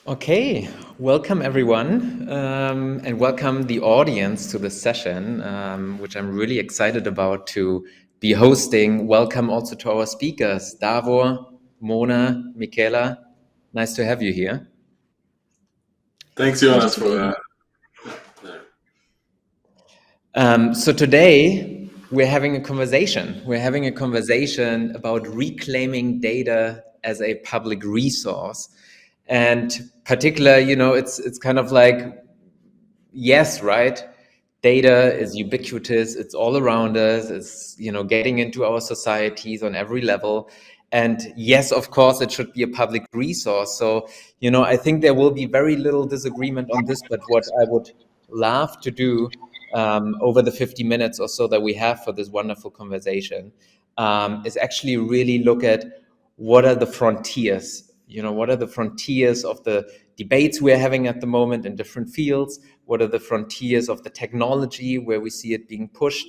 Okay, welcome everyone, and welcome the audience to this session, which I'm really excited about to be hosting. Welcome also to our speakers, Davor, Mona, Michaela. Nice to have you here. Thanks, Pleasure Jonas, to be here. for So today we're having a conversation. We're having a conversation about reclaiming data as a public resource, and particular, it's kind of like yes, right? Data is ubiquitous. It's all around us. It's, getting into our societies on every level. And yes, of course, it should be a public resource. So, I think there will be very little disagreement on this. But what I would love to do over the 50 minutes or so that we have for this wonderful conversation is actually really look at what are the frontiers. What are the frontiers of the debates we're having at the moment in different fields? What are the frontiers of the technology where we see it being pushed?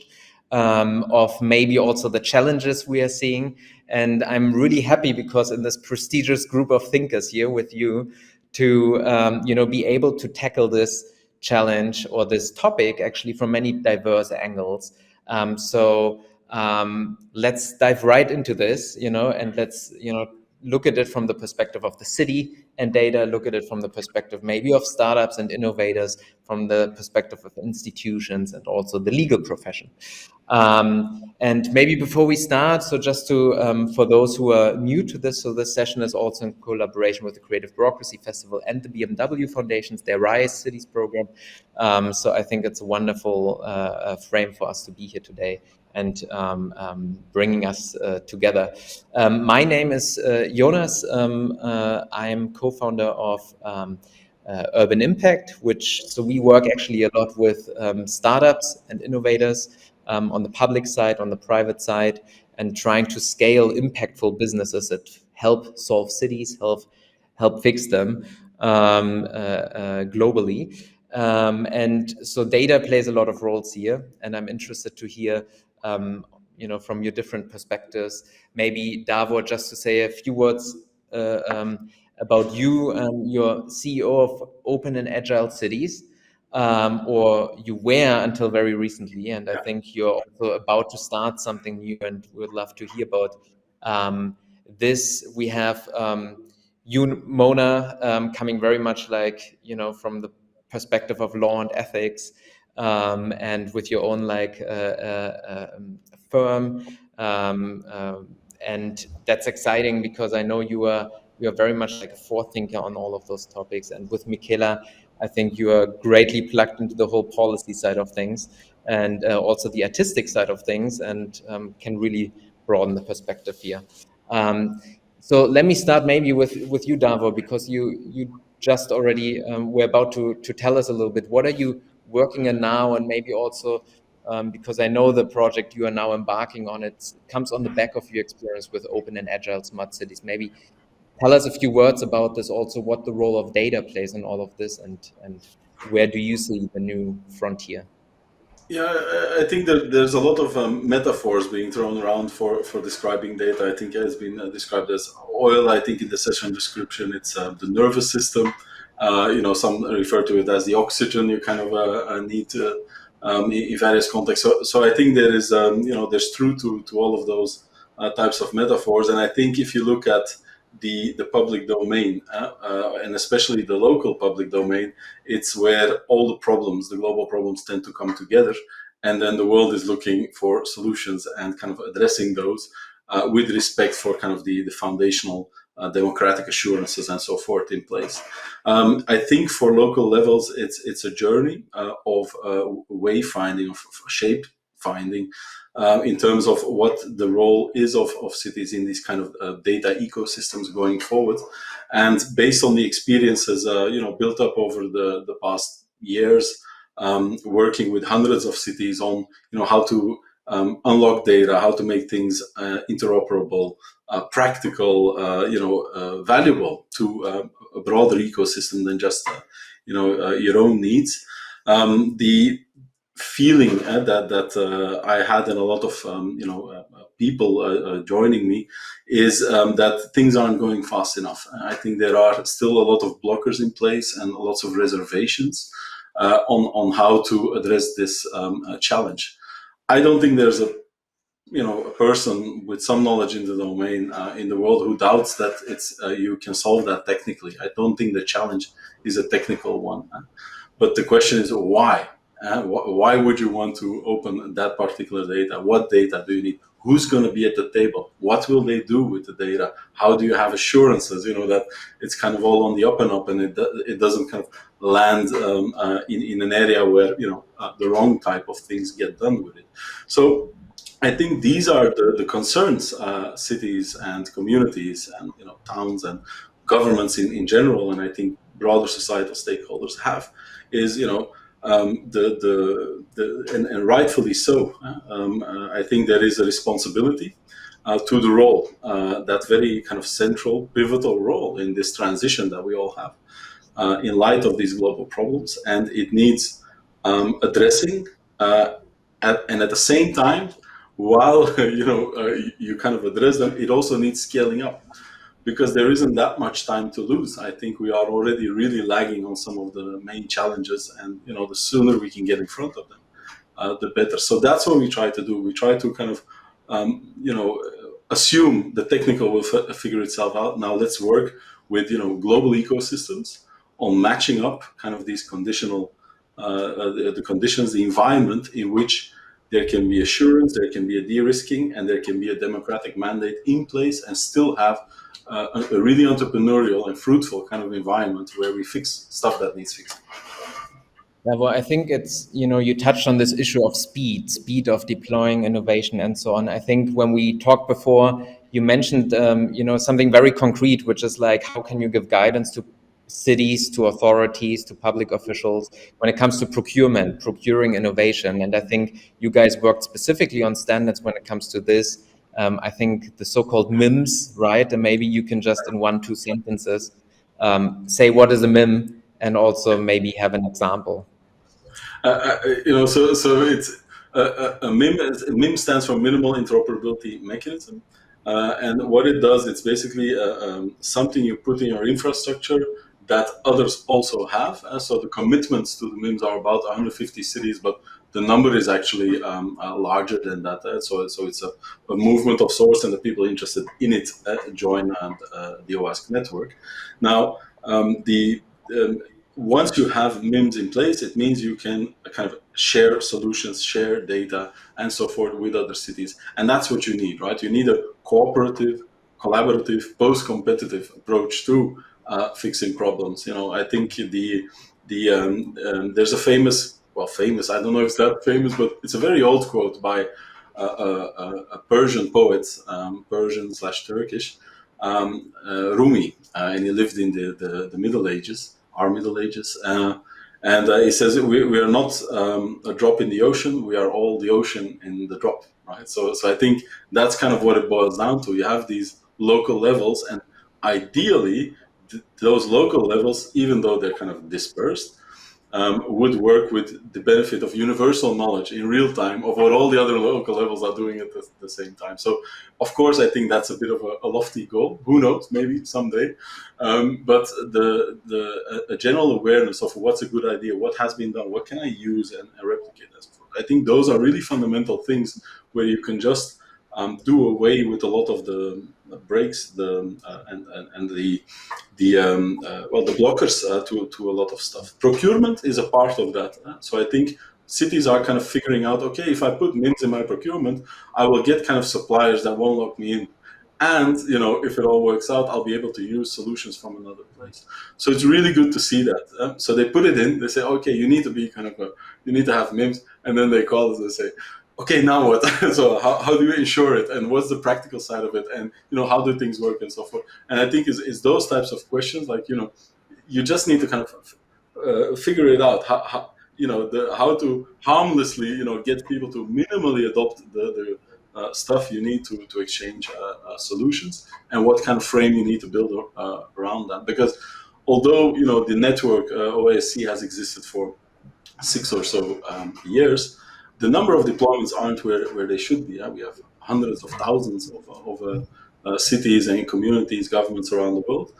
Of maybe also the challenges we are seeing. And I'm really happy because in this prestigious group of thinkers here with you to be able to tackle this challenge or this topic actually from many diverse angles. Let's dive right into this, and let's look at it from the perspective of the city and data, look at it from the perspective maybe of startups and innovators, from the perspective of institutions and also the legal profession. And maybe before we start, so just to, for those who are new to this, so this session is also in collaboration with the Creative Bureaucracy Festival and the BMW Foundation's Their Rise Cities program. So I think it's a wonderful frame for us to be here today and bringing us together. My name is Jonas. I'm co-founder of Urban Impact, so we work actually a lot with startups and innovators on the public side, on the private side, and trying to scale impactful businesses that help solve cities, help fix them globally. And so data plays a lot of roles here, and I'm interested to hear, from your different perspectives. Maybe Davor, just to say a few words about you. You're CEO of Open and Agile Cities, or you were until very recently, and I think you're also about to start something new, and we would love to hear about this. We have you, Mona, coming very much like, from the perspective of law and ethics, and with your own firm, and that's exciting because I know you are very much like a forethinker on all of those topics. And with Michaela, I think you are greatly plugged into the whole policy side of things and also the artistic side of things, and can really broaden the perspective here. So let me start maybe with you, Davor, because you just already were about to tell us a little bit. What are you working on now, and maybe also because I know the project you are now embarking on, it comes on the back of your experience with open and agile smart cities. Maybe tell us a few words about this, also what the role of data plays in all of this, and where do you see the new frontier? Yeah, I think that there's a lot of metaphors being thrown around for describing data. I think it has been described as oil. I think in the session description, it's the nervous system. Some refer to it as the oxygen you kind of need to, in various contexts. So I think there is, there's truth to all of those types of metaphors. And I think if you look at the public domain, and especially the local public domain, it's where all the global problems tend to come together. And then the world is looking for solutions and kind of addressing those with respect for kind of the foundational democratic assurances and so forth in place. I think for local levels, it's a journey of way finding, of shape finding, in terms of what the role is of cities in these kind of data ecosystems going forward. And based on the experiences, built up over the past years, working with hundreds of cities on, how to unlock data, how to make things interoperable, practical, valuable to a broader ecosystem than just, your own needs. The feeling that I had and a lot of people joining me is that things aren't going fast enough. I think there are still a lot of blockers in place and lots of reservations on how to address this challenge. I don't think there's a person with some knowledge in the domain in the world who doubts that it's you can solve that technically. I don't think the challenge is a technical one. But the question is why? Why would you want to open that particular data? What data do you need? Who's going to be at the table? What will they do with the data? How do you have assurances? That it's kind of all on the up and up, and it doesn't kind of land in an area where the wrong type of things get done with it. So I think these are the concerns cities and communities and towns and governments in general, and I think broader societal stakeholders have, is and rightfully so. I think there is a responsibility to the role, that very kind of central, pivotal role in this transition that we all have in light of these global problems, and it needs addressing, and at the same time, while you kind of address them, it also needs scaling up because there isn't that much time to lose. I think we are already really lagging on some of the main challenges, and the sooner we can get in front of them, the better. So that's what we try to do. We try to kind of assume the technical will figure itself out. Now let's work with global ecosystems on matching up kind of these conditional the conditions, the environment in which there can be assurance, there can be a de-risking, and there can be a democratic mandate in place, and still have a really entrepreneurial and fruitful kind of environment where we fix stuff that needs fixing. Yeah, well, I think it's, you touched on this issue of speed of deploying innovation and so on. I think when we talked before, you mentioned, something very concrete, which is like, how can you give guidance to cities, to authorities, to public officials when it comes to procuring innovation? And I think you guys worked specifically on standards when it comes to this. I think the so-called MIMS, right? And maybe you can just in 1-2 sentences say what is a MIM and also maybe have an example. So it's a MIM. MIM stands for Minimal Interoperability Mechanism, and what it does, it's basically something you put in your infrastructure that others also have. So the commitments to the MIMS are about 150 cities, but the number is actually larger than that. So it's a movement of sorts, and the people interested in it join the OASC network. Now, the once you have MIMS in place, it means you can kind of share solutions, share data, and so forth with other cities. And that's what you need, right? You need a cooperative, collaborative, post-competitive approach to fixing problems. I think there's a famous, I don't know if it's that famous, but it's a very old quote by a Persian poet, Persian/Turkish, Rumi, and he lived in the Middle Ages, our Middle Ages. And he says, we are not a drop in the ocean, we are all the ocean in the drop, right? So I think that's kind of what it boils down to. You have these local levels, and ideally, those local levels, even though they're kind of dispersed, would work with the benefit of universal knowledge in real time of what all the other local levels are doing at the same time. So, of course, I think that's a bit of a lofty goal. Who knows? Maybe someday. But a general awareness of what's a good idea, what has been done, what can I use and replicate, as I think those are really fundamental things where you can just do away with a lot of the breaks, and the blockers to a lot of stuff. Procurement is a part of that. So I think cities are kind of figuring out, okay, if I put MIMS in my procurement, I will get kind of suppliers that won't lock me in. And, if it all works out, I'll be able to use solutions from another place. So it's really good to see that. So they put it in, they say, okay, you need to be you need to have MIMS. And then they call us and say, okay, now what? So how do you ensure it? And what's the practical side of it? And, how do things work and so forth? And I think is those types of questions, like, you just need to kind of figure it out. How to harmlessly, get people to minimally adopt the stuff you need to exchange solutions, and what kind of frame you need to build around that. Because although, the network OASC has existed for 6 or so years, the number of deployments aren't where they should be. We have hundreds of thousands of cities and communities, governments around the world.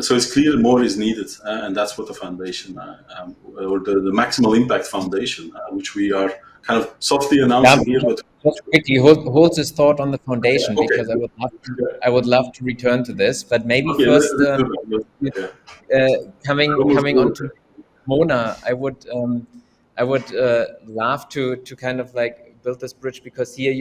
So it's clear more is needed, and that's what the foundation, or the Maximal Impact Foundation, which we are kind of softly Yeah, announcing here. But just quickly hold this thought on the foundation, okay, because I would love to return to this. But maybe okay, first, let's do that. coming on Almost to Mona, I would love to kind of like build this bridge, because here,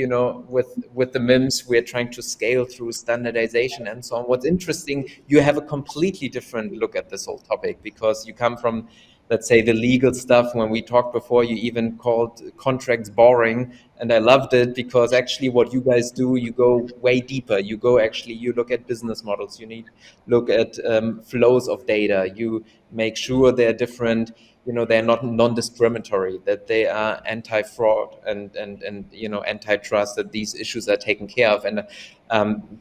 with the MIMS, we're trying to scale through standardization and so on. What's interesting, you have a completely different look at this whole topic, because you come from, let's say, the legal stuff. When we talked before, you even called contracts boring, and I loved it, because actually what you guys do, you go way deeper. You look at business models, look at flows of data, you make sure they're different, they're not non-discriminatory, that they are anti-fraud and antitrust, that these issues are taken care of. And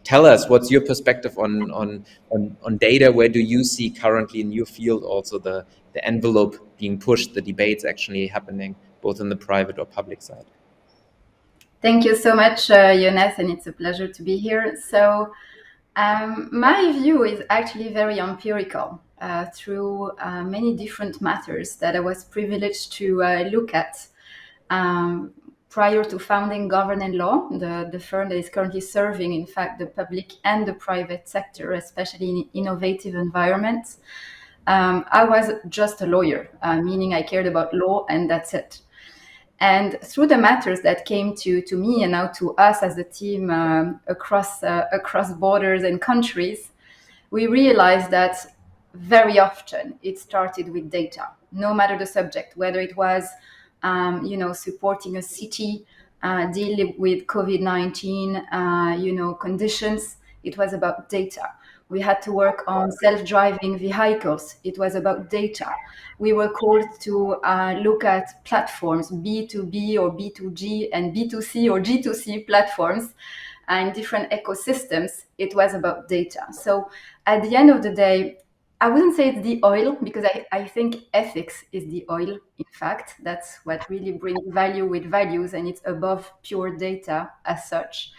tell us, what's your perspective on data? Where do you see currently in your field also the envelope being pushed, the debates actually happening both in the private or public side? Thank you so much, Jonas, and it's a pleasure to be here. So my view is actually very empirical through many different matters that I was privileged to look at prior to founding Governance Law, the firm that is currently serving, in fact, the public and the private sector, especially in innovative environments. I was just a lawyer, meaning I cared about law and that's it. And through the matters that came to me and now to us as a team across borders and countries, we realized that very often it started with data, no matter the subject, whether it was supporting a city deal with COVID-19 conditions. It was about data. We had to work on self-driving vehicles. It was about data. We were called to look at platforms, B2B or B2G and B2C or G2C platforms in different ecosystems. It was about data. So at the end of the day, I wouldn't say it's the oil, because I think ethics is the oil. In fact, that's what really brings value with values, and it's above pure data as such.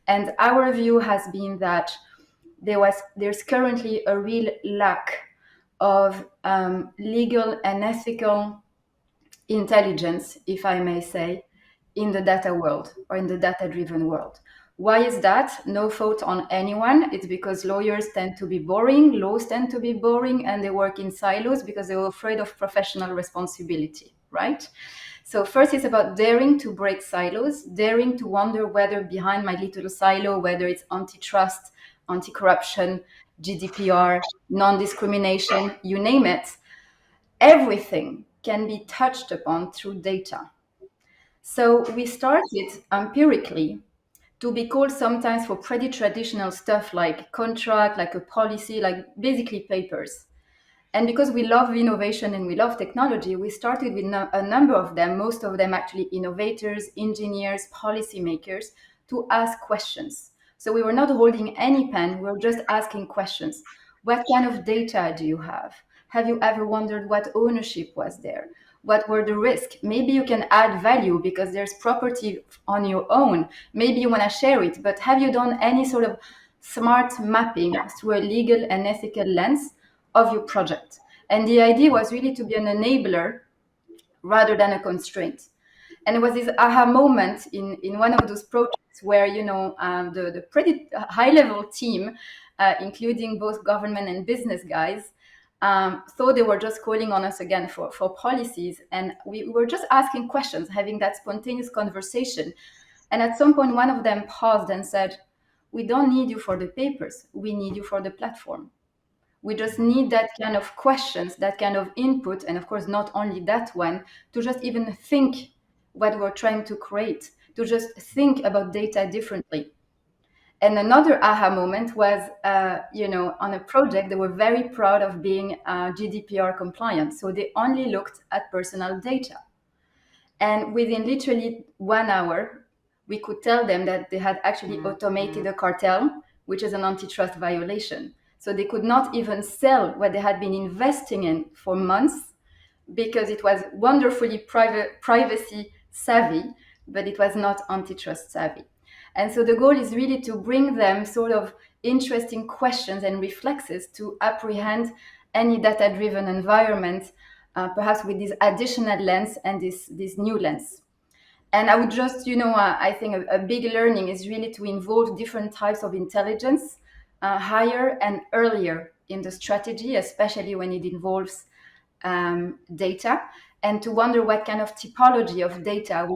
And our view has been that there's currently a real lack of legal and ethical intelligence, if I may say, in the data world or in the data-driven world. Why is that? No fault on anyone. It's because lawyers tend to be boring, laws tend to be boring, and they work in silos because they're afraid of professional responsibility, right? So first, it's about daring to break silos, daring to wonder whether behind my little silo, whether it's antitrust, anti-corruption, GDPR, non-discrimination, you name it, everything can be touched upon through data. So we started empirically to be called sometimes for pretty traditional stuff like contract, like a policy, like basically papers. And because we love innovation and we love technology, we started with a number of them, most of them actually innovators, engineers, policymakers, to ask questions. So we were not holding any pen, we were just asking questions. What kind of data do you have? Have you ever wondered what ownership was there? What were the risks? Maybe you can add value because there's property on your own. Maybe you want to share it, but have you done any sort of smart mapping through a legal and ethical lens of your project? And the idea was really to be an enabler rather than a constraint. And it was this aha moment in one of those projects where, the pretty high-level team, including both government and business guys, thought they were just calling on us again for policies. And we were just asking questions, having that spontaneous conversation. And at some point, one of them paused and said, "We don't need you for the papers. We need you for the platform. We just need that kind of questions, that kind of input, and of course, not only that one, to just even think what we're trying to create, to just think about data differently." And another aha moment was, on a project, they were very proud of being GDPR compliant. So they only looked at personal data. And within literally 1 hour, we could tell them that they had actually automated a cartel, which is an antitrust violation. So they could not even sell what they had been investing in for months because it was wonderfully privacy savvy, but it was not antitrust savvy. And so the goal is really to bring them sort of interesting questions and reflexes to apprehend any data-driven environment, perhaps with this additional lens and this new lens. And I would just, I think a big learning is really to involve different types of intelligence higher and earlier in the strategy, especially when it involves data, and to wonder what kind of typology of data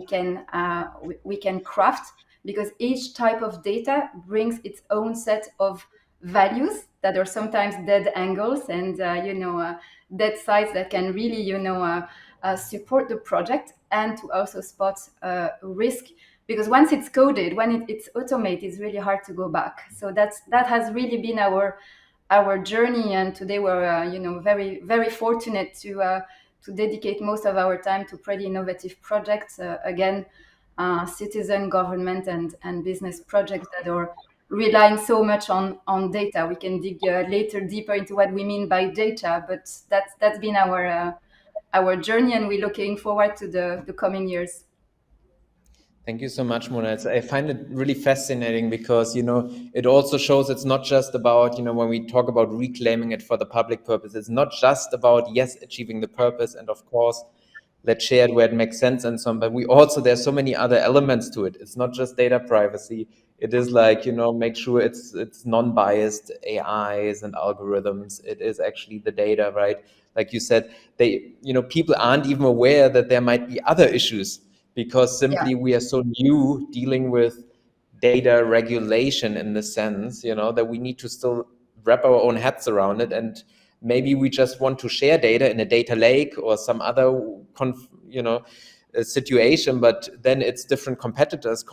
we can craft, because each type of data brings its own set of values that are sometimes dead angles and dead sides that can really support the project, and to also spot risk, because once it's coded, when it's automated, it's really hard to go back. So that has really been our journey, and today we're very, very fortunate to dedicate most of our time to pretty innovative projects, again, citizen, government, and business projects that are relying so much on data. We can dig later deeper into what we mean by data, but that's been our journey, and we're looking forward to the coming years. Thank you so much, Mona. I find it really fascinating because, it also shows it's not just about, when we talk about reclaiming it for the public purpose, it's not just about, yes, achieving the purpose, and of course, let's share it where it makes sense and so on, but there's so many other elements to it. It's not just data privacy. It is like, make sure it's non-biased AIs and algorithms. It is actually the data, right? Like you said, people aren't even aware that there might be other issues, because simply we are so new dealing with data regulation in the sense, that we need to still wrap our own heads around it. And maybe we just want to share data in a data lake or some other, situation, but then it's different competitors,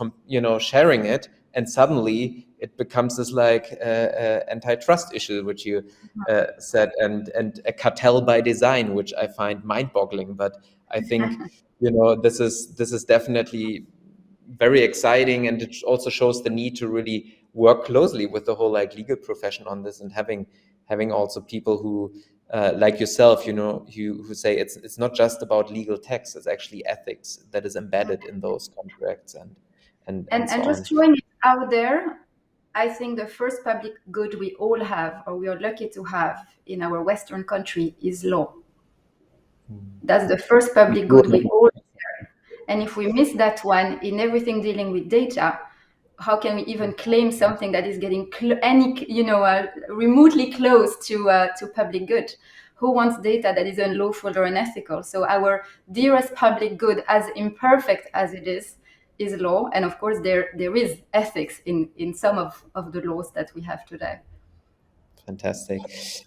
sharing it. And suddenly it becomes this like antitrust issue, which you said, and a cartel by design, which I find mind-boggling. But I think this is definitely very exciting, and it also shows the need to really work closely with the whole like legal profession on this, and having also people who like yourself, who say it's not just about legal text, it's actually ethics that is embedded in those contracts and so on. Just throwing it out there, I think the first public good we all have, or we are lucky to have in our Western country, is law. That's the first public good we all share. And if we miss that one in everything dealing with data, how can we even claim something that is getting remotely close to public good? Who wants data that is unlawful or unethical? So our dearest public good, as imperfect as it is law. And of course, there is ethics in some of the laws that we have today. Fantastic.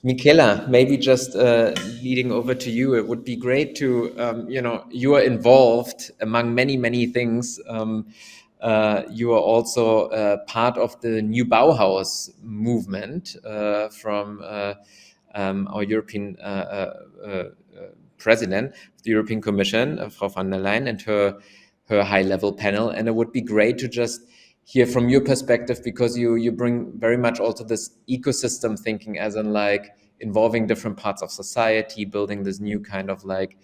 Michaela, maybe just leading over to you, it would be great to, you are involved among many, many things. You are also part of the new Bauhaus movement from our European president of the European Commission, Frau von der Leyen, and her high-level panel. And it would be great to just hear from your perspective, because you bring very much also this ecosystem thinking, as in like involving different parts of society, building this new kind of like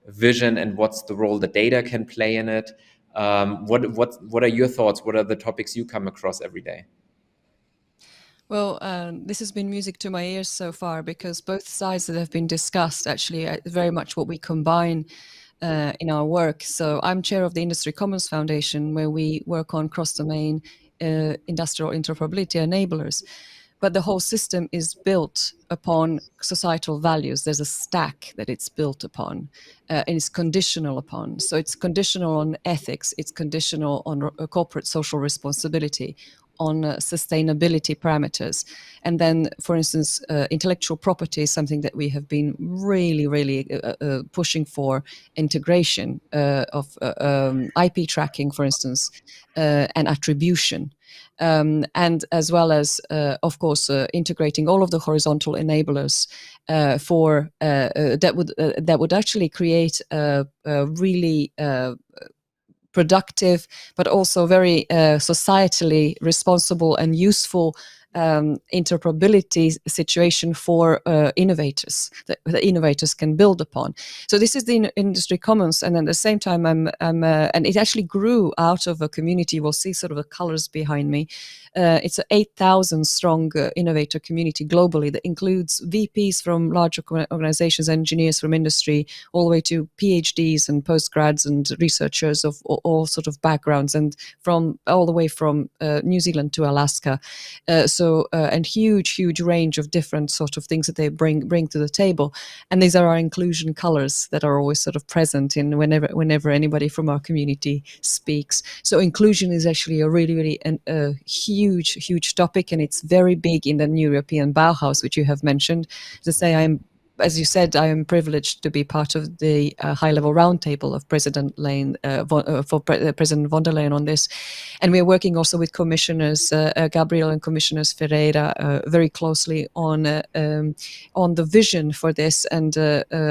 vision, and what's the role the data can play in it. What are your thoughts? What are the topics you come across every day? Well, this has been music to my ears so far, because both sides that have been discussed actually are very much what we combine in our work. So I'm chair of the Industry Commons Foundation, where we work on cross-domain industrial interoperability enablers. But the whole system is built upon societal values. There's a stack that it's built upon, and it's conditional upon. So it's conditional on ethics, it's conditional on corporate social responsibility, on sustainability parameters. And then, for instance, intellectual property is something that we have been really, really pushing for integration of IP tracking, for instance, and attribution. And as well as, of course, integrating all of the horizontal enablers for that would actually create a really productive, but also very societally responsible and useful interoperability situation for innovators that the innovators can build upon. So this is the industry commons, and at the same time, and it actually grew out of a community. We'll see sort of the colors behind me. It's an 8,000 strong innovator community globally that includes VPs from large organizations, engineers from industry, all the way to PhDs and postgrads and researchers of all sort of backgrounds, and from all the way from New Zealand to Alaska. And huge range of different sort of things that they bring to the table. And these are our inclusion colors that are always sort of present in whenever anybody from our community speaks. So inclusion is actually a really a huge topic, and it's very big in the new European Bauhaus, which you have mentioned. To say, as you said, I am privileged to be part of the high-level roundtable of President President von der Leyen on this, and we are working also with Commissioners Gabriel and Commissioners Ferreira very closely on the vision for this. And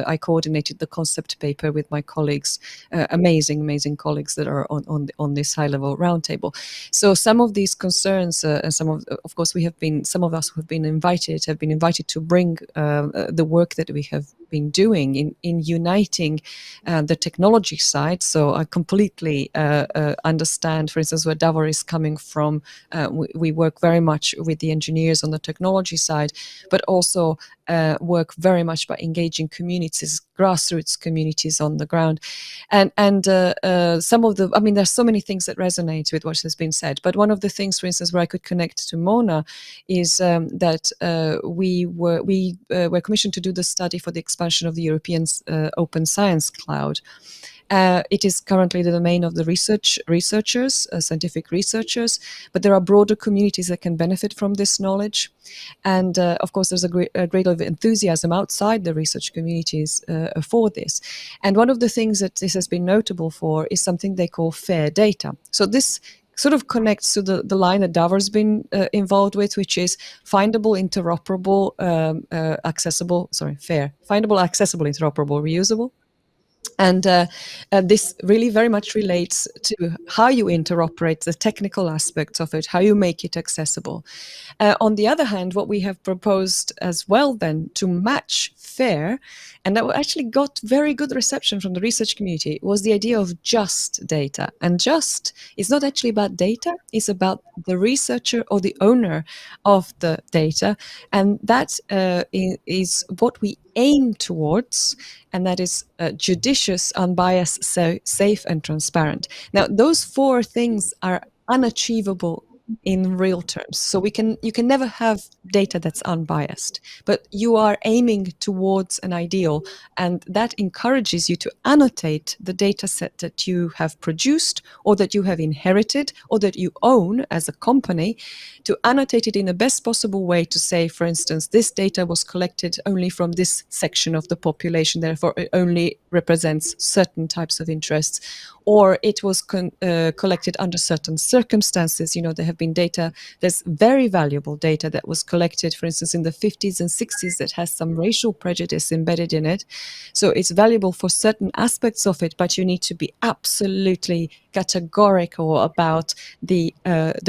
I coordinated the concept paper with my colleagues, amazing colleagues that are on this high-level roundtable. So some of these concerns, and of course, some of us who have been invited to bring the work that we have been doing in uniting the technology side. So I completely understand, for instance, where Davor is coming from. We work very much with the engineers on the technology side, but also work very much by engaging communities, grassroots communities on the ground. And some of there's so many things that resonate with what has been said. But one of the things, for instance, where I could connect to Mona is that we were commissioned to do the study for the expansion of the European Open Science Cloud. It is currently the domain of the researchers, scientific researchers, but there are broader communities that can benefit from this knowledge. And of course, there's a great deal of enthusiasm outside the research communities for this. And one of the things that this has been notable for is something they call fair data. So this sort of connects to the line that Davor's been involved with, which is findable, interoperable, findable, accessible, interoperable, reusable. And this really very much relates to how you interoperate the technical aspects of it, how you make it accessible. On the other hand, what we have proposed as well then to match FAIR, and that actually got very good reception from the research community, was the idea of just data. And just is not actually about data, it's about the researcher or the owner of the data. And that is what we aim towards, and that is judicious, unbiased, safe, and transparent. Now, those four things are unachievable in real terms. So you can never have data that's unbiased, but you are aiming towards an ideal, and that encourages you to annotate the data set that you have produced or that you have inherited or that you own as a company, to annotate it in the best possible way to say, for instance, this data was collected only from this section of the population, therefore it only represents certain types of interests, or it was collected under certain circumstances. There have been data, there's very valuable data that was collected, for instance, in the 50s and 60s that has some racial prejudice embedded in it. So it's valuable for certain aspects of it, but you need to be absolutely categorical about the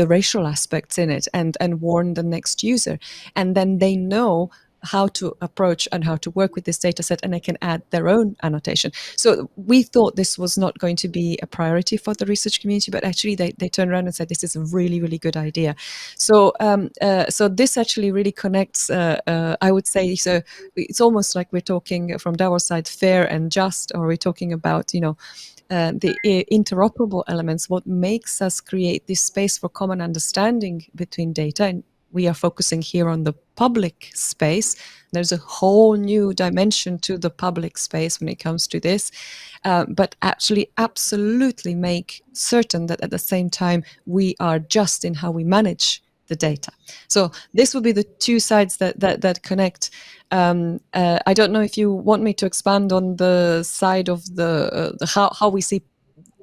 racial aspects in it and warn the next user. And then they know how to approach and how to work with this data set, and they can add their own annotation. So we thought this was not going to be a priority for the research community, but actually they turned around and said, this is a really good idea. So so this actually really connects, I would say, so it's almost like we're talking from Davor's side, fair and just, or we're talking about, the interoperable elements, what makes us create this space for common understanding between data. And we are focusing here on the public space. There's a whole new dimension to the public space when it comes to this, but actually absolutely make certain that at the same time we are just in how we manage the data. So this would be the two sides that connect. I don't know if you want me to expand on the side of the how we see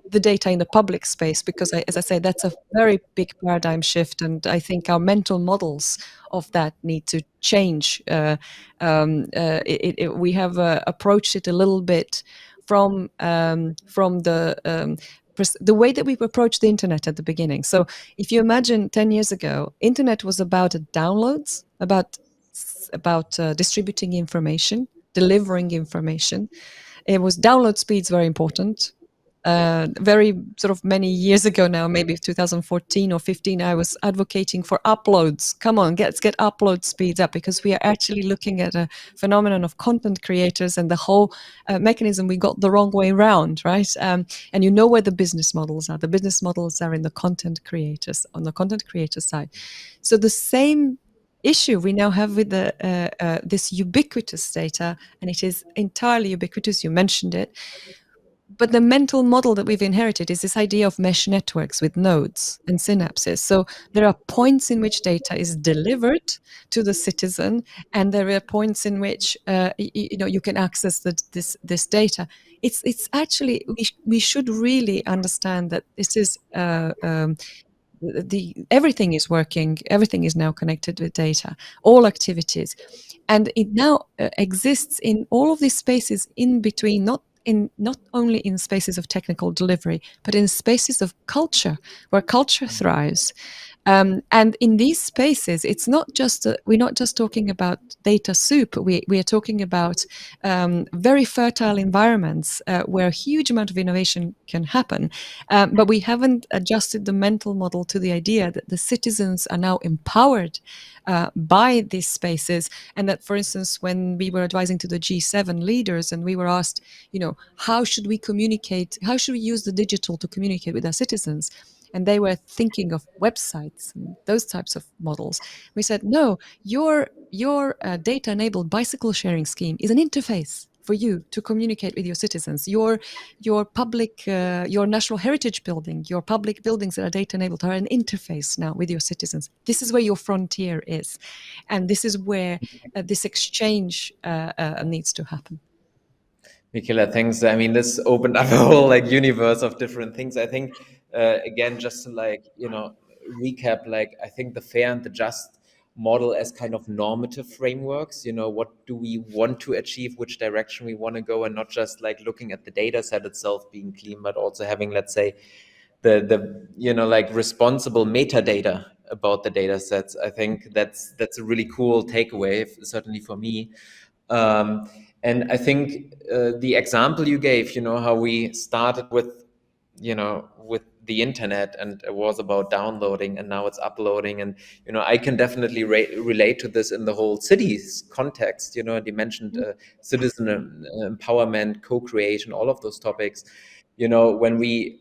the data in the public space, because as I say, that's a very big paradigm shift, and I think our mental models of that need to change. We have approached it a little bit from the the way that we approached the internet at the beginning. So if you imagine 10 years ago, internet was about downloads, about distributing information, delivering information. It was download speeds very important. Very sort of many years ago now, maybe 2014 or 15, I was advocating for uploads. Come on, let's get upload speeds up, because we are actually looking at a phenomenon of content creators, and the whole mechanism we got the wrong way around, right? And you know where the business models are. The business models are in the content creators, on the content creator side. So the same issue we now have with this ubiquitous data, and it is entirely ubiquitous. You mentioned it. But the mental model that we've inherited is this idea of mesh networks with nodes and synapses. So there are points in which data is delivered to the citizen, and there are points in which you can access this data. It's actually, we should really understand that this is everything is working, everything is now connected with data, all activities, and it now exists in all of these spaces in between, not only in spaces of technical delivery, but in spaces of culture, where culture thrives. And in these spaces, it's not just we're not just talking about data soup. We are talking about very fertile environments where a huge amount of innovation can happen. But we haven't adjusted the mental model to the idea that the citizens are now empowered by these spaces, and that, for instance, when we were advising to the G7 leaders, and we were asked, how should we communicate? How should we use the digital to communicate with our citizens? And they were thinking of websites and those types of models. We said, no, your data-enabled bicycle sharing scheme is an interface for you to communicate with your citizens. Your public, your national heritage building, your public buildings that are data-enabled are an interface now with your citizens. This is where your frontier is, and this is where this exchange needs to happen. Michaela, thanks. I mean, this opened up a whole universe of different things. I think, again, just to recap, I think the fair and the just model as kind of normative frameworks, what do we want to achieve, which direction we want to go, and not just looking at the data set itself being clean, but also having, let's say, the responsible metadata about the data sets. I think that's a really cool takeaway, certainly for me. And I think the example you gave, how we started with the internet, and it was about downloading, and now it's uploading. And, I can definitely relate to this in the whole city's context. You mentioned citizen empowerment, co-creation, all of those topics. When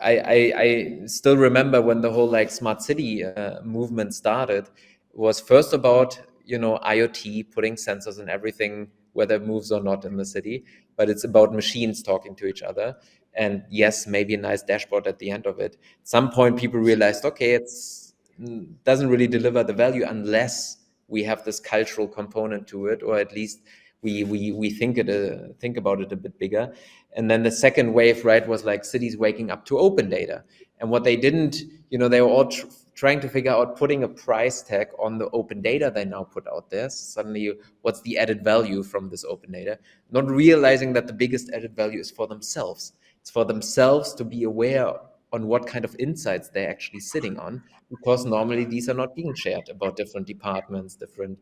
I still remember when the whole smart city movement started, was first about IoT, putting sensors in everything, whether it moves or not in the city, but it's about machines talking to each other. And yes, maybe a nice dashboard at the end of it. At some point, people realized, okay, it's doesn't really deliver the value unless we have this cultural component to it, or at least we think about it a bit bigger. And then the second wave, right, was cities waking up to open data. And what they didn't, they were all trying to figure out putting a price tag on the open data they now put out there. Suddenly, what's the added value from this open data? Not realizing that the biggest added value is for themselves. It's for themselves to be aware on what kind of insights they're actually sitting on, because normally these are not being shared about different departments, different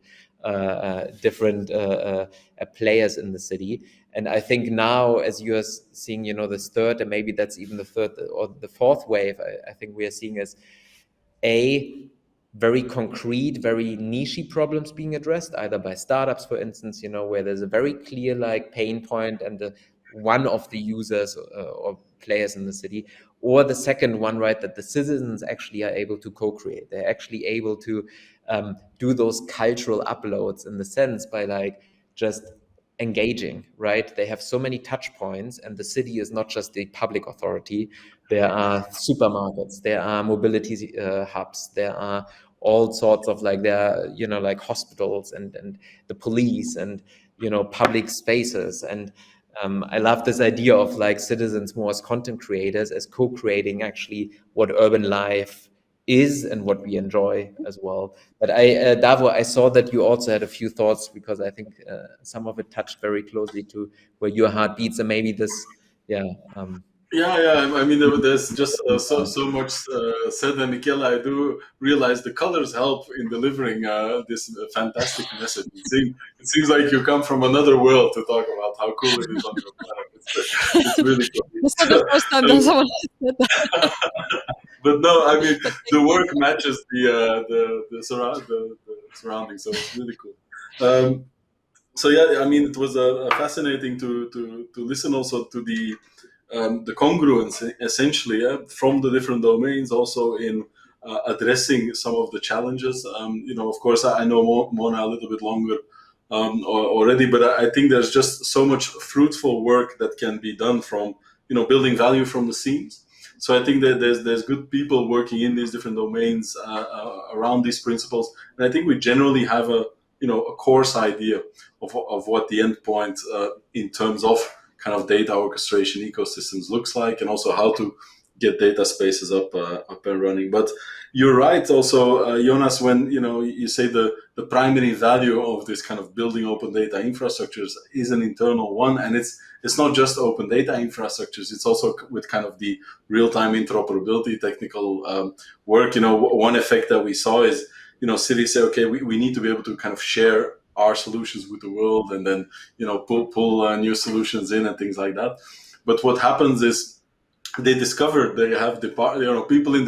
players in the city. And I think now, as you're seeing, this third, and maybe that's even the third or the fourth wave, I think we are seeing as very concrete, very niche problems being addressed, either by startups, for instance, where there's a very clear pain point and one of the users or players in the city, or the second one, right, that the citizens actually are able to co-create. They're actually able to do those cultural uploads, in the sense by just engaging, right? They have so many touch points, and the city is not just the public authority. There are supermarkets, there are mobility hubs, there are all sorts of there are hospitals and the police and public spaces. And I love this idea of citizens more as content creators, as co-creating actually what urban life is and what we enjoy as well. But Davo, I saw that you also had a few thoughts, because I think some of it touched very closely to where your heart beats, and maybe this, Yeah. I mean, there's just so much said, and Michele, I do realize the colors help in delivering this fantastic message. It seems like you come from another world to talk about how cool it is on your planet. It's really cool. It's not the first time that someone has said that, But no, I mean but the thank you. work matches the surroundings, so it's really cool. So yeah, I mean, it was fascinating to listen also to the congruence essentially from the different domains, also in addressing some of the challenges. Of course, I know Mona a little bit longer already, but I think there's just so much fruitful work that can be done from building value from the seams. So I think that there's good people working in these different domains around these principles, and I think we generally have a coarse idea of what the endpoint in terms of kind of data orchestration ecosystems looks like, and also how to get data spaces up and running. But you're right also, Jonas, when you say the primary value of this kind of building open data infrastructures is an internal one, and it's not just open data infrastructures, it's also with kind of the real-time interoperability technical work. One effect that we saw is cities say, okay, we need to be able to kind of share our solutions with the world, and then pull new solutions in and things like that. But what happens is they discover they have people in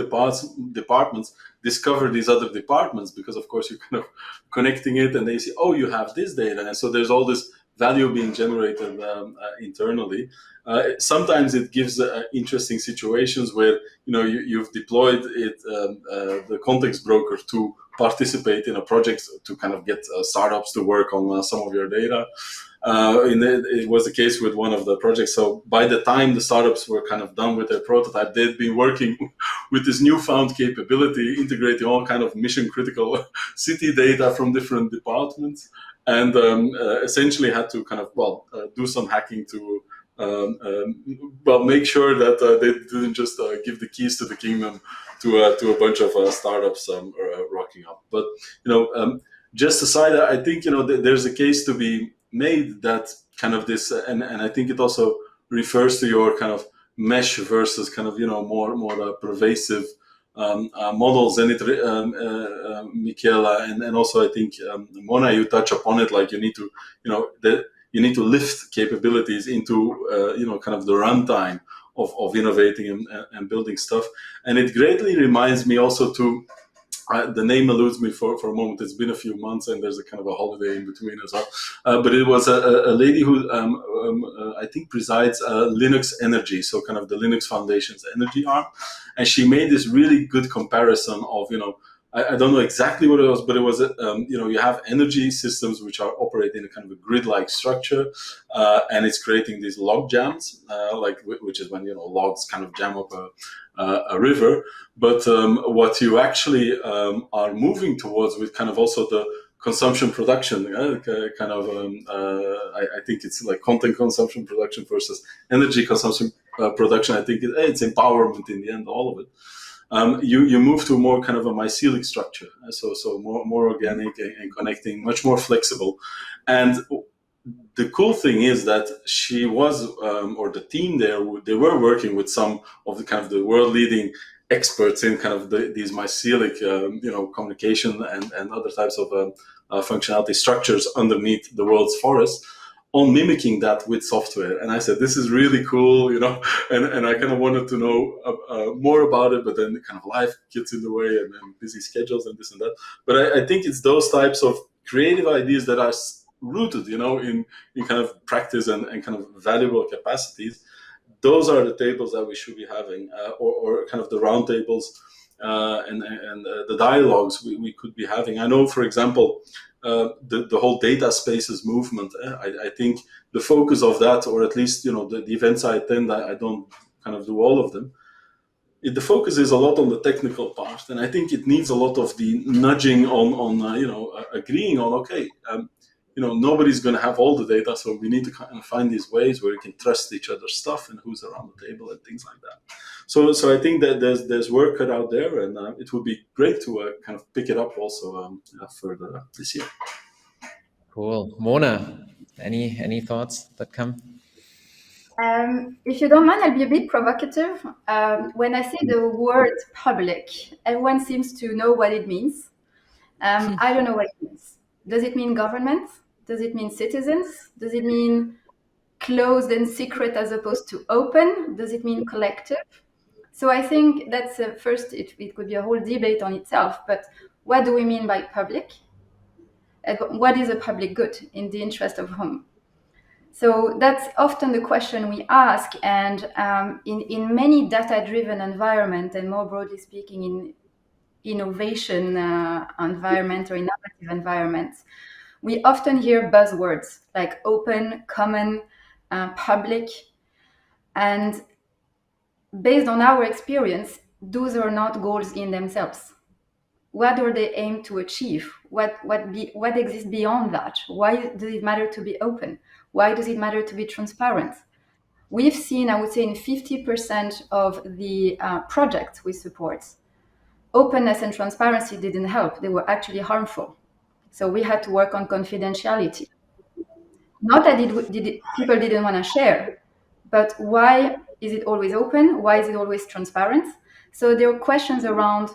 departments discover these other departments, because of course you're kind of connecting it, and they see, oh, you have this data, and so there's all this value being generated internally. Sometimes it gives interesting situations where you've deployed it, the context broker, to participate in a project to kind of get startups to work on some of your data. It was the case with one of the projects. So by the time the startups were kind of done with their prototype, they'd been working with this newfound capability, integrating all kind of mission critical city data from different departments, and essentially had to kind of do some hacking to make sure that they didn't just give the keys to the kingdom to a bunch of startups rocking up. But just aside, I think there's a case to be made that kind of this, and I think it also refers to your kind of mesh versus kind of more pervasive models, and Michaela, and also I think Mona, you touch upon it, like you need to lift capabilities into kind of the runtime of innovating and building stuff. And it greatly reminds me also to the name eludes me for a moment. It's been a few months, and there's a kind of a holiday in between as well. But it was a lady who I think presides Linux Energy, so kind of the Linux Foundation's energy arm, and she made this really good comparison of I don't know exactly what it was, but it was you have energy systems which are operating in a kind of a grid-like structure, and it's creating these log jams, which is when logs kind of jam up a river. But what you actually are moving towards with kind of also the consumption production, I think it's like content consumption production versus energy consumption production. I think it's empowerment in the end, all of it. You move to more kind of a mycelic structure, so more organic and connecting, much more flexible. And the cool thing is that she was, or the team there, they were working with some of the kind of the world leading experts in kind of these mycelic, communication and other types of functionality structures underneath the world's forests, on mimicking that with software. And I said, this is really cool, and I kind of wanted to know more about it, but then kind of life gets in the way, and then busy schedules and this and that. But I think it's those types of creative ideas that are rooted, in kind of practice and kind of valuable capacities. Those are the tables that we should be having, or kind of the round tables and the dialogues we could be having. I know, for example, the whole data spaces movement. I think the focus of that, or at least the events I attend, I don't kind of do all of them. The focus is a lot on the technical part, and I think it needs a lot of the nudging on agreeing on, okay, nobody's going to have all the data, so we need to kind of find these ways where we can trust each other's stuff and who's around the table and things like that. So I think that there's work cut out there, and it would be great to kind of pick it up also further this year. Cool. Mona, any thoughts that come? If you don't mind, I'll be a bit provocative. When I say the word public, everyone seems to know what it means. I don't know what it means. Does it mean government? Does it mean citizens? Does it mean closed and secret as opposed to open? Does it mean collective? So I think that's first, it could be a whole debate on itself, but what do we mean by public? What is a public good in the interest of whom? So that's often the question we ask, and in many data-driven environment, and more broadly speaking, in innovation environment or innovative environments, we often hear buzzwords like open, common, public, and based on our experience, those are not goals in themselves. What do they aim to achieve? What exists beyond that? Why does it matter to be open? Why does it matter to be transparent? We've seen, I would say, in 50% of the projects we support, openness and transparency didn't help. They were actually harmful. So we had to work on confidentiality. Not that people didn't want to share, but why is it always open? Why is it always transparent? So there are questions around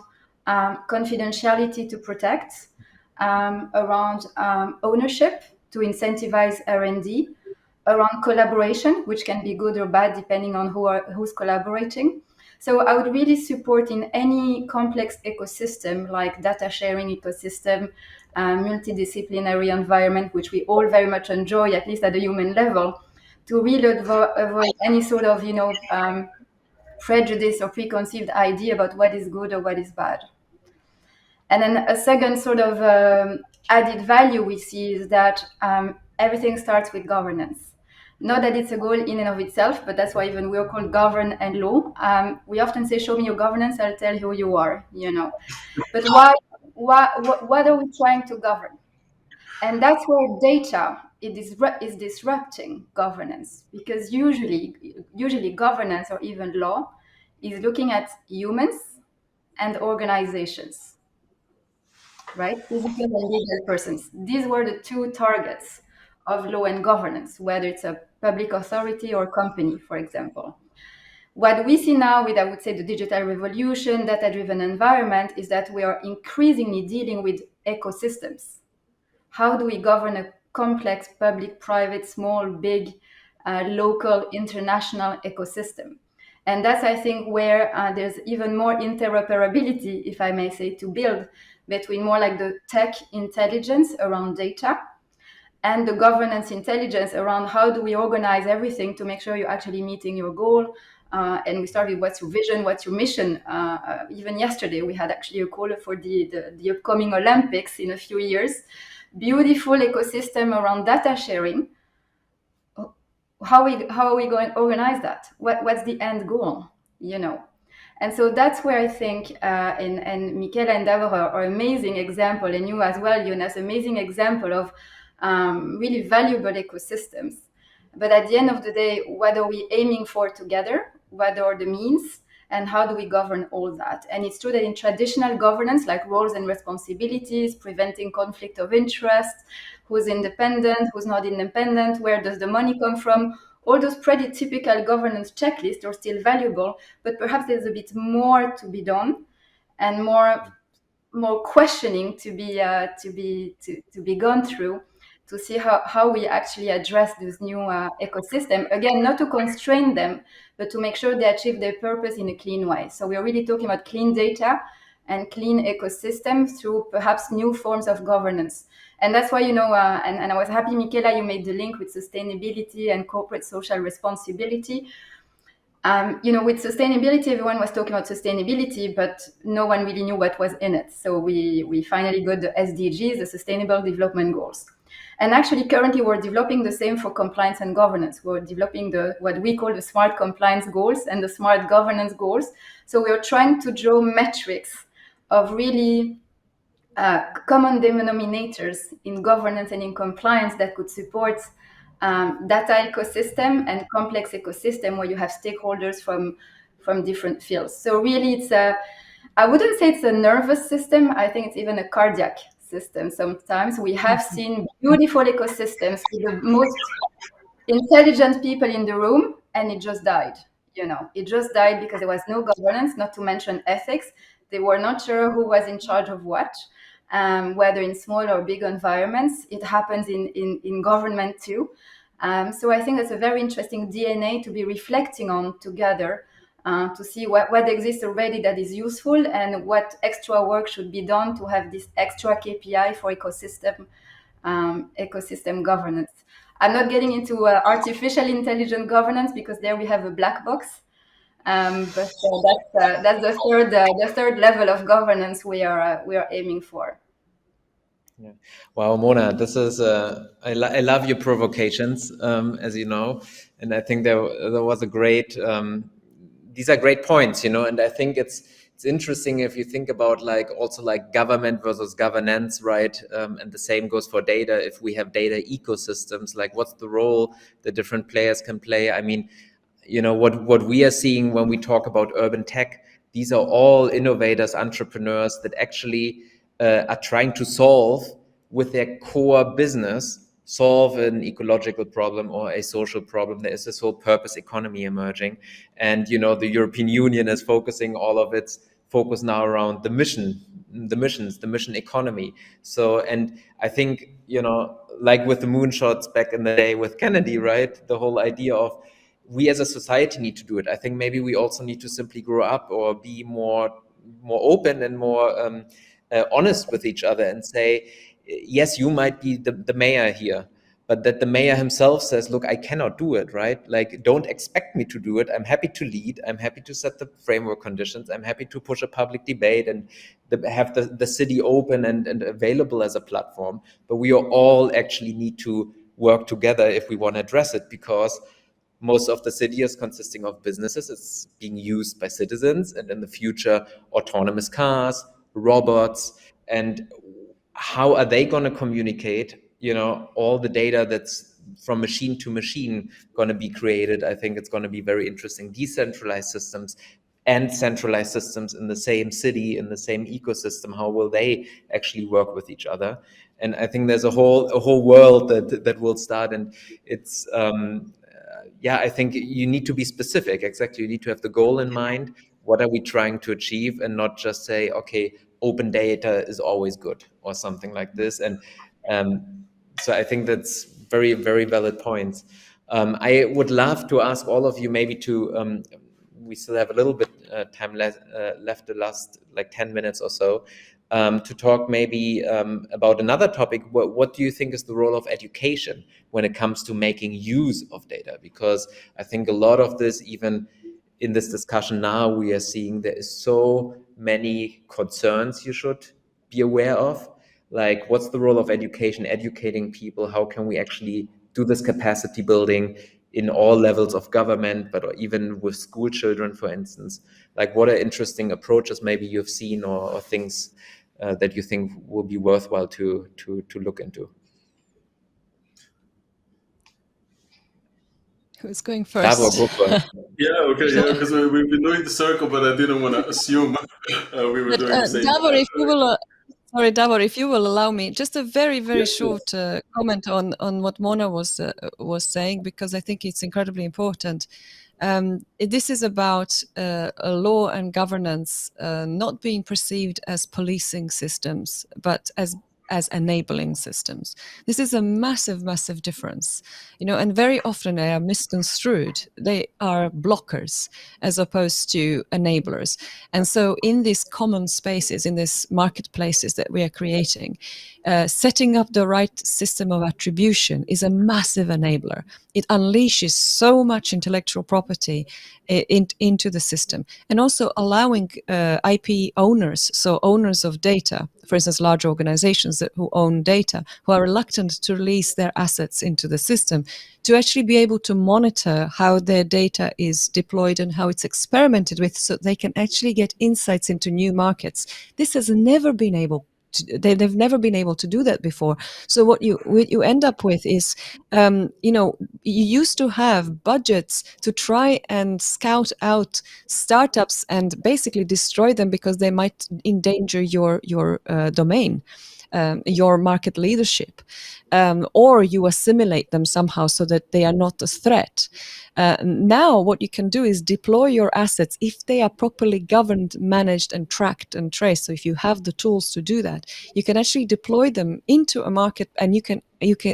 confidentiality to protect, around ownership to incentivize R&D, around collaboration, which can be good or bad depending on who's collaborating. So I would really support in any complex ecosystem like data sharing ecosystem, multidisciplinary environment, which we all very much enjoy, at least at the human level, to really avoid any sort of prejudice or preconceived idea about what is good or what is bad. And then a second sort of added value we see is that everything starts with governance. Not that it's a goal in and of itself, but that's why even we're called govern and law. We often say, show me your governance, I'll tell you who you are, But what are we trying to govern? And that's where data is disrupting governance, because usually governance or even law is looking at humans and organizations, right? Physical and legal persons. These were the two targets of law and governance, whether it's a public authority or company, for example. What we see now with, I would say, the digital revolution, data-driven environment, is that we are increasingly dealing with ecosystems. How do we govern a complex public, private, small, big, local, international ecosystem? And that's, I think, where there's even more interoperability, if I may say, to build between more like the tech intelligence around data and the governance intelligence around how do we organize everything to make sure you're actually meeting your goal. And we started, what's your vision, what's your mission? Even yesterday, we had actually a call for the upcoming Olympics in a few years. Beautiful ecosystem around data sharing. How are we going to organize that? What's the end goal, And so that's where I think, and Michele and Davor are amazing example, and you as well, Jonas, amazing example of really valuable ecosystems. But at the end of the day, what are we aiming for together? What are the means? And how do we govern all that? And it's true that in traditional governance, like roles and responsibilities, preventing conflict of interest, who's independent, who's not independent, where does the money come from? All those pretty typical governance checklists are still valuable, but perhaps there's a bit more to be done and more questioning to be gone through to see how we actually address this new ecosystem. Again, not to constrain them, but to make sure they achieve their purpose in a clean way. So we're really talking about clean data and clean ecosystems through perhaps new forms of governance. And that's why, and I was happy, Michela, you made the link with sustainability and corporate social responsibility. With sustainability, everyone was talking about sustainability, but no one really knew what was in it. So we finally got the SDGs, the Sustainable Development Goals. And actually, currently, we're developing the same for compliance and governance. We're developing what we call the smart compliance goals and the smart governance goals. So we're trying to draw metrics of really common denominators in governance and in compliance that could support data ecosystem and complex ecosystem where you have stakeholders from different fields. So really, I wouldn't say it's a nervous system. I think it's even a cardiac system. Sometimes we have seen beautiful ecosystems with the most intelligent people in the room and it just died. It just died because there was no governance, not to mention ethics. They were not sure who was in charge of what, whether in small or big environments. It happens in government too. So I think that's a very interesting DNA to be reflecting on together, to see what exists already that is useful and what extra work should be done to have this extra KPI for ecosystem governance. I'm not getting into artificial intelligence governance because there we have a black box. But that's the third level of governance we are aiming for. Yeah. Wow, Mona, this is I love your provocations, as you know, and I think there was a great. These are great points, and I think it's interesting if you think about also government versus governance, right? And the same goes for data. If we have data ecosystems, what's the role the different players can play? I mean, what we are seeing when we talk about urban tech, these are all innovators, entrepreneurs that actually are trying to solve with their core business, solve an ecological problem or a social problem. There is this whole purpose economy emerging. And, the European Union is focusing all of its focus now around the mission economy. So, and I think, like with the moonshots back in the day with Kennedy, right? The whole idea of we as a society need to do it. I think maybe we also need to simply grow up or be more open and more honest with each other and say, yes, you might be the mayor here, but that the mayor himself says, look, I cannot do it, right? Don't expect me to do it. I'm happy to lead. I'm happy to set the framework conditions. I'm happy to push a public debate and have the city open and available as a platform. But we all actually need to work together if we want to address it, because most of the city is consisting of businesses. It's being used by citizens, and in the future, autonomous cars, robots, and how are they going to communicate? All the data that's from machine to machine going to be created. I think it's going to be very interesting. Decentralized systems and centralized systems in the same city, in the same ecosystem. How will they actually work with each other? And I think there's a whole world that will start, and it's. I think you need to be specific. Exactly. You need to have the goal in mind. What are we trying to achieve, and not just say, okay, open data is always good or something like this. And so I think that's very, very valid points. I would love to ask all of you maybe to, we still have a little bit time left, the last 10 minutes or so, to talk maybe about another topic. What do you think is the role of education when it comes to making use of data? Because I think a lot of this, even in this discussion now, we are seeing there is so many concerns you should be aware of. What's the role of education, educating people? How can we actually do this capacity building in all levels of government, but even with school children, for instance? What are interesting approaches maybe you've seen, or things that you think will be worthwhile to look into? Who's going first? Davor, go for it. Yeah, okay, yeah, because we've been doing the circle, but I didn't want to assume we were doing the same. Davor, if you will, Davor, if you will allow me, just a very, very short comment on what Mona was saying, because I think it's incredibly important. This is about a law and governance not being perceived as policing systems, but as enabling systems. This is a massive, massive difference, and very often they are misconstrued. They are blockers as opposed to enablers. And so in these common spaces, in these marketplaces that we are creating, setting up the right system of attribution is a massive enabler. It unleashes so much intellectual property into the system, and also allowing IP owners, so owners of data, for instance, large organizations who own data, who are reluctant to release their assets into the system, to actually be able to monitor how their data is deployed and how it's experimented with, so they can actually get insights into new markets. This has never been able they've never been able to do that before. So what you end up with is, you used to have budgets to try and scout out startups and basically destroy them because they might endanger your domain. your market leadership, or you assimilate them somehow so that they are not a threat. Now, what you can do is deploy your assets if they are properly governed, managed, and tracked and traced. So, if you have the tools to do that, you can actually deploy them into a market, and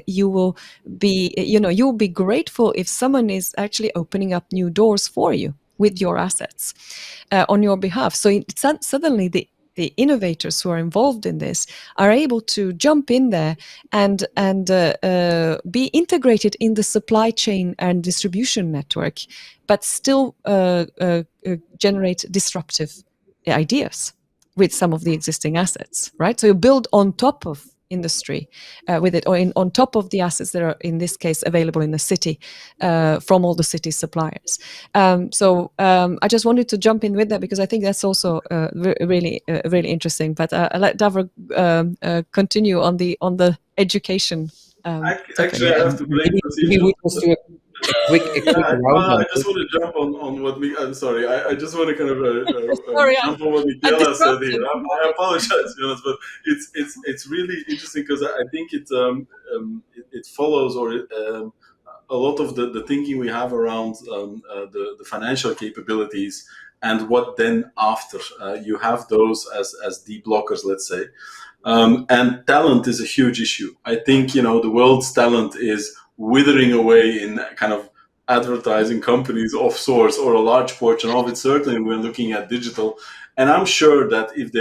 you will be grateful if someone is actually opening up new doors for you with your assets on your behalf. So suddenly the innovators who are involved in this are able to jump in there and be integrated in the supply chain and distribution network, but still generate disruptive ideas with some of the existing assets, right? So you build on top of industry with it, or on top of the assets that are, in this case, available in the city from all the city suppliers. I just wanted to jump in with that because I think that's also really interesting. But I'll let Davor continue on the education topic. Actually, I have to break Maybe we procedure. just do a quick Yeah, round on I just this. want to jump on what I'm sorry. I just want to kind of Sorry, jump on what I Michaela said here. disrupted. I apologize, to be honest, but it's really interesting because I think it follows a lot of the thinking we have around the financial capabilities and what then after you have those as deep blockers, let's say. And talent is a huge issue. I think, the world's talent is withering away in kind of advertising companies of source, or a large portion of it. Certainly, we're looking at digital. And I'm sure that if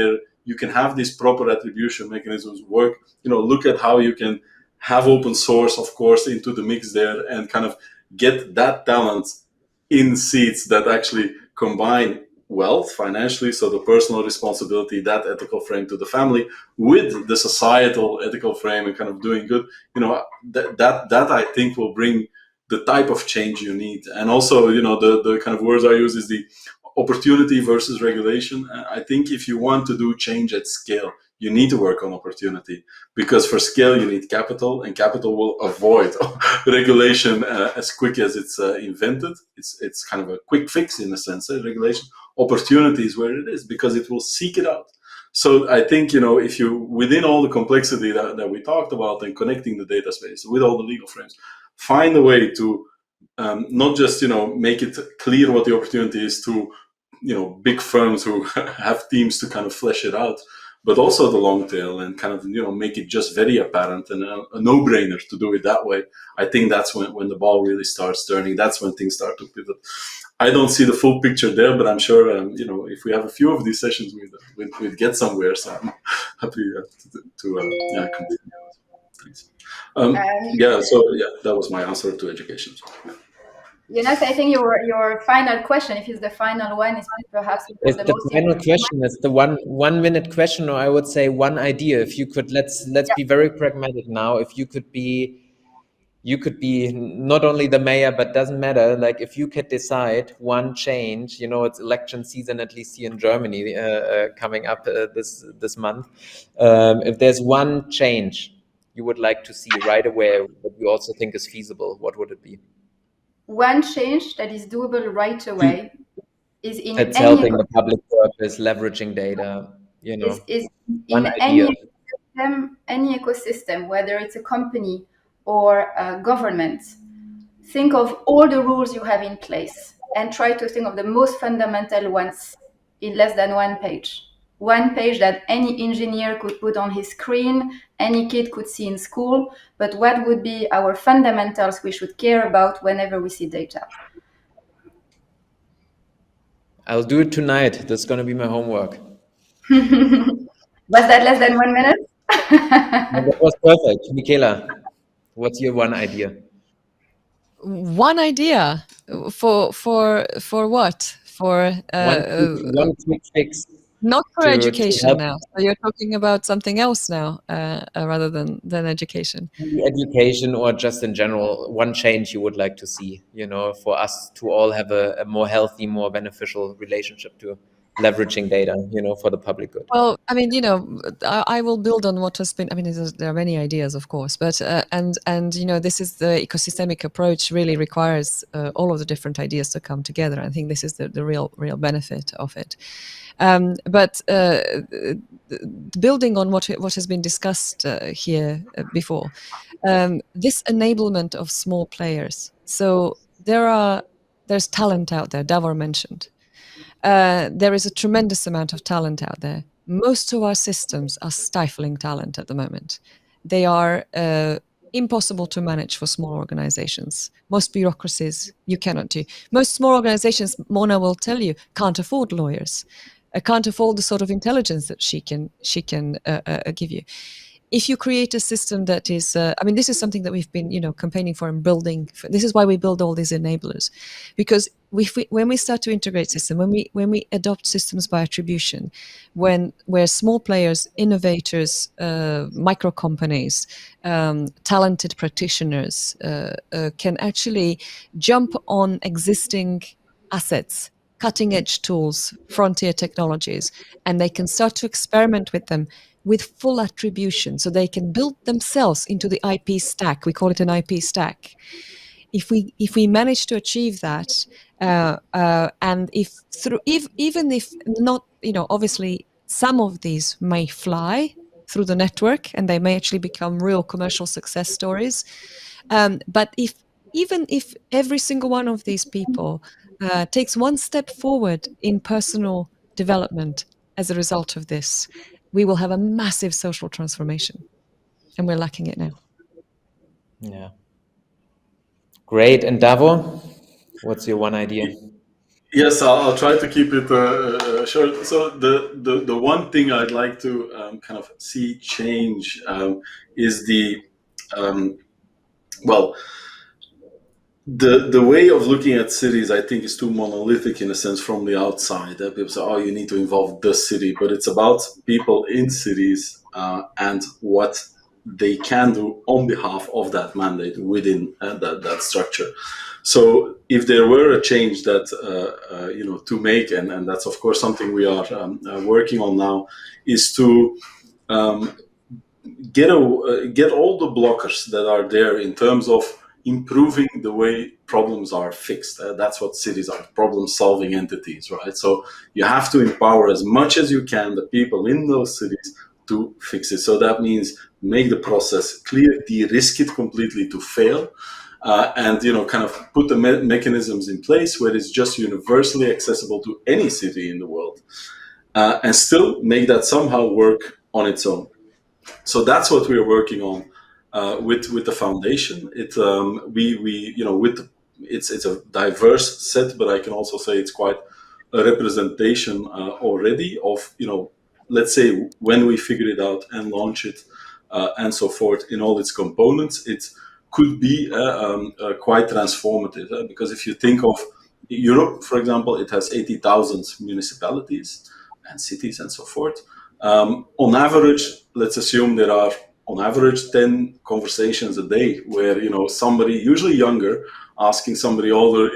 you can have these proper attribution mechanisms work, look at how you can have open source, of course, into the mix there and kind of get that talent in seats that actually combine wealth financially, so the personal responsibility, that ethical frame to the family, with the societal ethical frame and kind of doing good, that I think will bring the type of change you need. And also, the kind of words I use is the opportunity versus regulation. I think if you want to do change at scale, you need to work on opportunity, because for scale you need capital, and capital will avoid regulation as quick as it's invented. It's kind of a quick fix in a sense. Regulation, opportunity is where it is because it will seek it out. So I think, if you, within all the complexity that we talked about and connecting the data space with all the legal frames, find a way to not just, make it clear what the opportunity is to, big firms who have teams to kind of flesh it out, but also the long tail, and kind of, make it just very apparent and a no-brainer to do it that way. I think that's when the ball really starts turning. That's when things start to pivot. I don't see the full picture there, but I'm sure, if we have a few of these sessions, we'd get somewhere. So I'm happy to continue. Thanks. That was my answer to education. Jonas, I think your final question, if it's the final one, is perhaps It's the the most final important question. It's the one minute question, or I would say one idea. If you could, let's be very pragmatic now. If you could be not only the mayor, but doesn't matter. Like, if you could decide one change, it's election season, at least here in Germany, coming up this month. If there's one change you would like to see right away, that you also think is feasible, what would it be? one change that is doable right away is in It's any helping the public purpose, leveraging data, is one in idea. any ecosystem, whether it's a company or a government. Think of all the rules you have in place and try to think of the most fundamental ones in less than one page. One page that any engineer could put on his screen, any kid could see in school, but what would be our fundamentals we should care about whenever we see data? I'll do it tonight. That's going to be my homework. Was that less than 1 minute? That was perfect. Michaela, what's your one idea? One idea for what? For one quick fix. not for to education help now. So you're talking about something else now, rather than education. education, or just in general, one change you would like to see, for us to all have a more healthy, more beneficial relationship to leveraging data, for the public good? Well, I mean, I will build on what has been. I mean, there are many ideas, of course, but and this is the ecosystemic approach. Really requires all of the different ideas to come together. I think this is the real benefit of it. But building on what has been discussed here before, this enablement of small players. So there's talent out there. Davor mentioned. There is a tremendous amount of talent out there. Most of our systems are stifling talent at the moment. They are impossible to manage for small organizations. Most bureaucracies you cannot do. Most small organizations, Mona will tell you, can't afford lawyers, can't afford the sort of intelligence that she can give you. If you create a system that is, I mean, this is something that we've been, campaigning for and building. This is why we build all these enablers, because when we start to integrate systems, when we adopt systems by attribution, where small players, innovators, micro companies, talented practitioners can actually jump on existing assets, cutting edge tools, frontier technologies, and they can start to experiment with them with full attribution, so they can build themselves into the IP stack. We call it an IP stack. If we manage to achieve that, and even if not, obviously some of these may fly through the network and they may actually become real commercial success stories. But even if every single one of these people takes one step forward in personal development as a result of this, we will have a massive social transformation, and we're lacking it now. Yeah. Great. And Davor, what's your one idea? Yes, I'll try to keep it short. So the one thing I'd like to kind of see change is well, the way of looking at cities, I think, is too monolithic in a sense from the outside. People say, "Oh, you need to involve the city," but it's about people in cities and what they can do on behalf of that mandate within that structure. So, if there were a change that to make, and that's of course something we are working on now, is to get all the blockers that are there in terms of improving the way problems are fixed. That's what cities are, problem-solving entities, right? So you have to empower as much as you can the people in those cities to fix it. So that means make the process clear, de-risk it completely to fail, and kind of put the mechanisms in place where it's just universally accessible to any city in the world, and still make that somehow work on its own. So that's what we're working on with the foundation. It's a diverse set, but I can also say it's quite a representation already of let's say when we figure it out and launch it and so forth in all its components, it could be quite transformative. Because if you think of Europe, for example, it has 80,000 municipalities and cities and so forth. On average, let's assume there are on average 10 conversations a day where somebody, usually younger, asking somebody older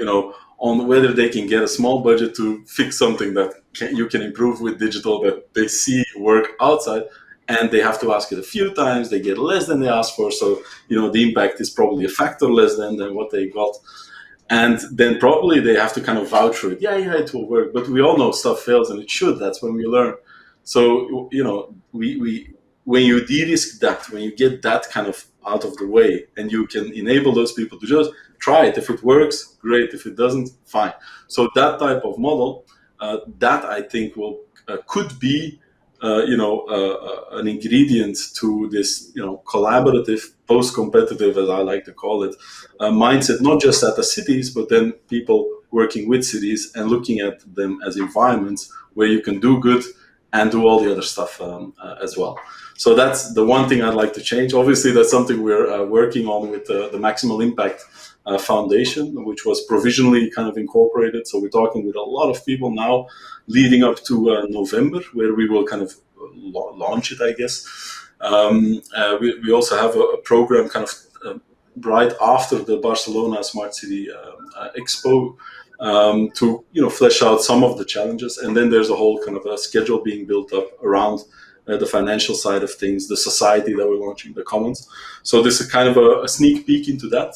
on whether they can get a small budget to fix something that you can improve with digital that they see work outside, and they have to ask it a few times, they get less than they asked for, so the impact is probably a factor less than what they got. And then probably they have to kind of vouch for it. Yeah, it will work. But we all know stuff fails, and it should. That's when we learn. So, we when you de-risk that, when you get that kind of out of the way, and you can enable those people to just try it. If it works, great. If it doesn't, fine. So that type of model, that I think could be, an ingredient to this, collaborative, post-competitive, as I like to call it, mindset, not just at the cities, but then people working with cities and looking at them as environments where you can do good and do all the other stuff as well. So that's the one thing I'd like to change. Obviously, that's something we're working on with the Maximal Impact Foundation, which was provisionally kind of incorporated. So we're talking with a lot of people now leading up to November, where we will kind of launch it, I guess. We also have a program kind of right after the Barcelona Smart City Expo, to flesh out some of the challenges. And then there's a whole kind of a schedule being built up around the financial side of things, the society that we're launching, the commons. So this is kind of a sneak peek into that.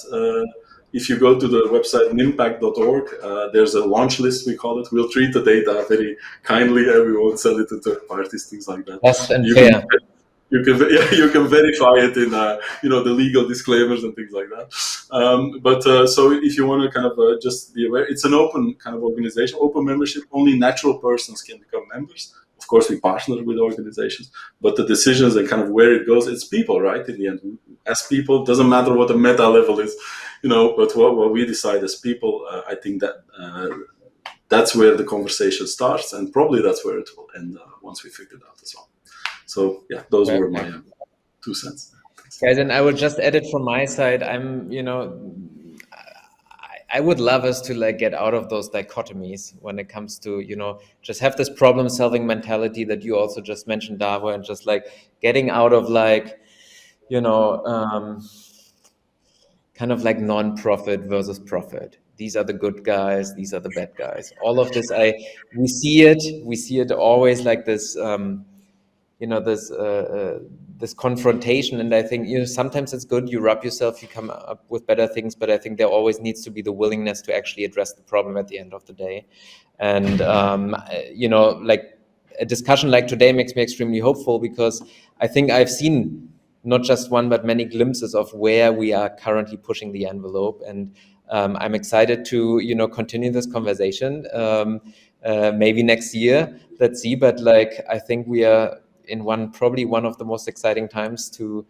If you go to the website nimpact.org, there's a launch list, we call it. We'll treat the data very kindly, and we won't sell it to third parties, things like that. Just and fair. You can verify it in the legal disclaimers and things like that. So if you want to kind of just be aware, it's an open kind of organization, open membership. Only natural persons can become members. Of course, we partner with organizations, but the decisions and kind of where it goes, it's people, right? In the end, as people, doesn't matter what the meta level is, but what we decide as people, I think that that's where the conversation starts, and probably that's where it will end once we figure it out as well. So yeah, those were my 2 cents. Guys, and I will just add it from my side. I would love us to like get out of those dichotomies when it comes to, just have this problem solving mentality that you also just mentioned, Davo, and just like getting out of like, kind of like non-profit versus profit. These are the good guys, these are the bad guys. All of this, we see it always like this, this confrontation. And I think, sometimes it's good, you rub yourself, you come up with better things, but I think there always needs to be the willingness to actually address the problem at the end of the day. And, like a discussion like today makes me extremely hopeful, because I think I've seen not just one, but many glimpses of where we are currently pushing the envelope. And I'm excited to, continue this conversation. Maybe next year, let's see. But like, I think we are in probably one of the most exciting times to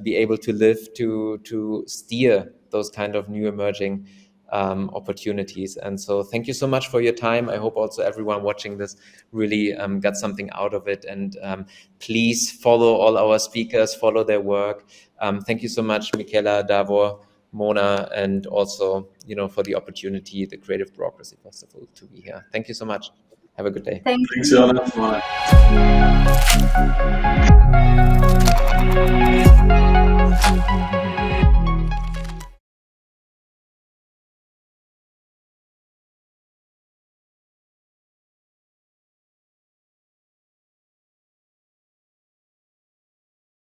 be able to live, to steer those kind of new emerging opportunities. And so thank you so much for your time. I hope also everyone watching this really got something out of it. And please follow all our speakers, follow their work. Thank you so much, Michaela, Davor, Mona, and also, for the opportunity, the Creative Bureaucracy Festival, to be here. Thank you so much. Have a good day. Thanks, Jana.